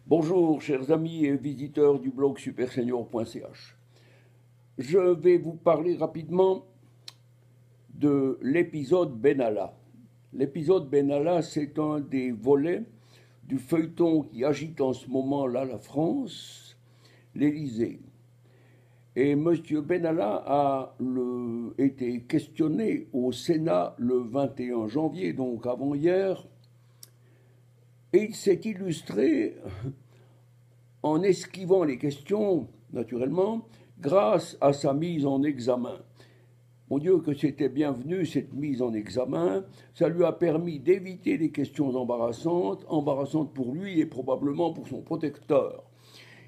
Bonjour, chers amis et visiteurs du blog supersenior.ch. Je vais vous parler rapidement de l'épisode Benalla. L'épisode Benalla, c'est un des volets du feuilleton qui agite en ce moment-là la France, l'Élysée. Et M. Benalla a été questionné au Sénat le 21 janvier, donc avant-hier, et il s'est illustré en esquivant les questions, naturellement, grâce à sa mise en examen. Mon Dieu, que c'était bienvenu cette mise en examen. Ça lui a permis d'éviter des questions embarrassantes pour lui et probablement pour son protecteur.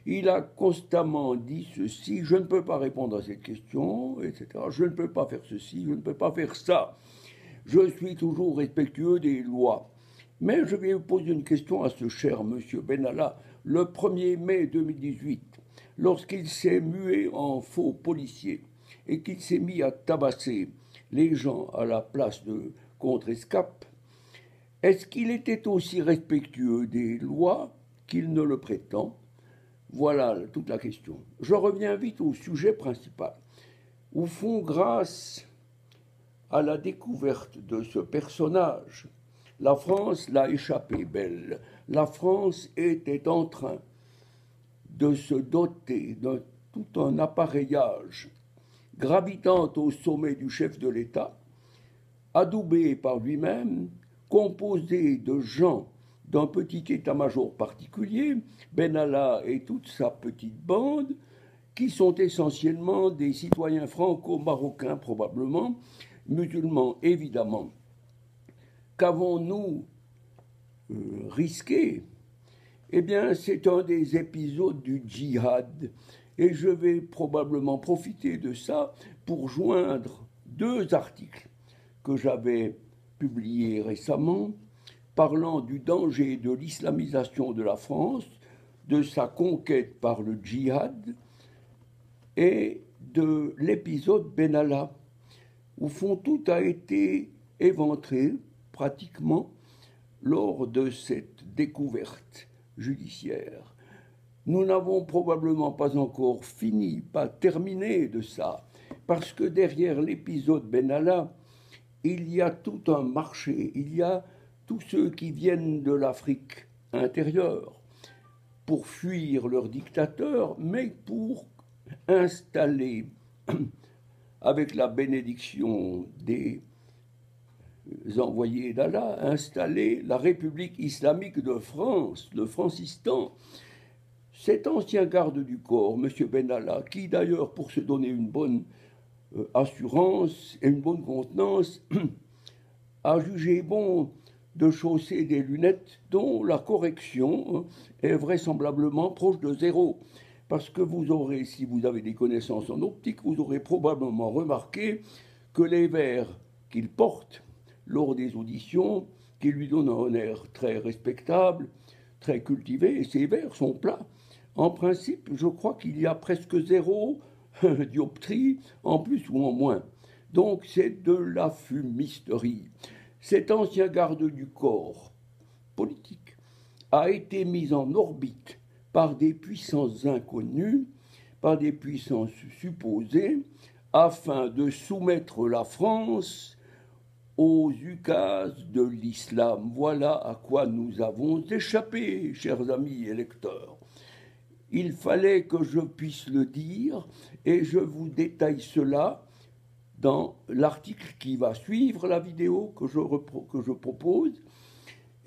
Il a constamment dit ceci: je ne peux pas répondre à cette question, etc. Je ne peux pas faire ceci, je ne peux pas faire ça. Je suis toujours respectueux des lois. Mais je vais vous poser une question à ce cher monsieur Benalla. Le 1er mai 2018, lorsqu'il s'est mué en faux policier et qu'il s'est mis à tabasser les gens à la place de Contrescarpe, est-ce qu'il était aussi respectueux des lois qu'il ne le prétend? Voilà toute la question. Je reviens vite au sujet principal. Au fond, grâce à la découverte de ce personnage, la France l'a échappé belle. La France était en train de se doter de tout un appareillage gravitant au sommet du chef de l'État, adoubé par lui-même, composé de gens d'un petit état-major particulier, Benalla et toute sa petite bande, qui sont essentiellement des citoyens franco-marocains probablement, musulmans évidemment. Qu'avons-nous risqué? Eh bien, c'est un des épisodes du djihad. Et je vais probablement profiter de ça pour joindre deux articles que j'avais publiés récemment, parlant du danger de l'islamisation de la France, de sa conquête par le djihad et de l'épisode Benalla. Au fond, tout a été éventré pratiquement lors de cette découverte judiciaire. Nous n'avons probablement pas encore fini, pas terminé de ça, parce que derrière l'épisode Benalla, il y a tout un marché, il y a tous ceux qui viennent de l'Afrique intérieure pour fuir leur dictateur, mais pour installer, avec la bénédiction des envoyés d'Allah, installer la République islamique de France, le Francistan. Cet ancien garde du corps, M. Benalla, qui d'ailleurs, pour se donner une bonne assurance et une bonne contenance, a jugé bon de chausser des lunettes dont la correction est vraisemblablement proche de zéro. Parce que vous aurez, si vous avez des connaissances en optique, vous aurez probablement remarqué que les verres qu'il porte lors des auditions, qui lui donnent un air très respectable, très cultivé, et ces verres sont plats. En principe, je crois qu'il y a presque zéro dioptrie, en plus ou en moins. Donc c'est de la fumisterie. Cet ancien garde du corps politique a été mis en orbite par des puissances inconnues, par des puissances supposées, afin de soumettre la France aux ukases de l'islam. Voilà à quoi nous avons échappé, chers amis et lecteurs. Il fallait que je puisse le dire, et je vous détaille cela dans l'article qui va suivre la vidéo que je propose.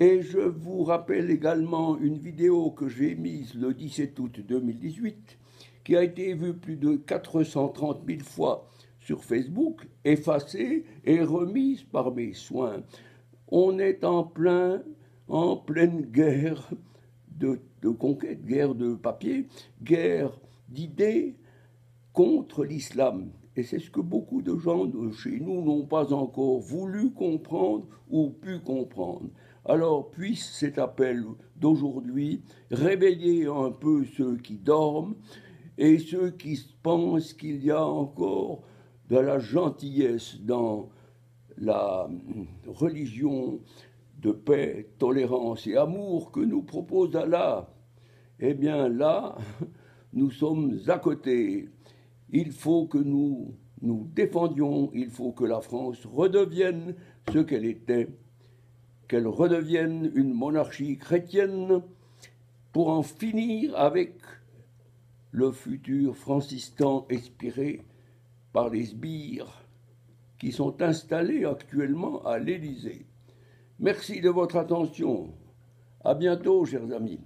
Et je vous rappelle également une vidéo que j'ai mise le 17 août 2018, qui a été vue plus de 430 000 fois sur Facebook, effacée et remise par mes soins. On est en pleine guerre de conquête, guerre de papier, guerre d'idées contre l'islam. Et c'est ce que beaucoup de gens de chez nous n'ont pas encore voulu comprendre ou pu comprendre. Alors puisse cet appel d'aujourd'hui réveiller un peu ceux qui dorment et ceux qui pensent qu'il y a encore de la gentillesse dans la religion de paix, tolérance et amour que nous propose Allah. eh bien là, nous sommes à côté. Il faut que nous nous défendions, il faut que la France redevienne ce qu'elle était, qu'elle redevienne une monarchie chrétienne pour en finir avec le futur franciscan inspiré par les sbires qui sont installés actuellement à l'Élysée. Merci de votre attention. À bientôt, chers amis.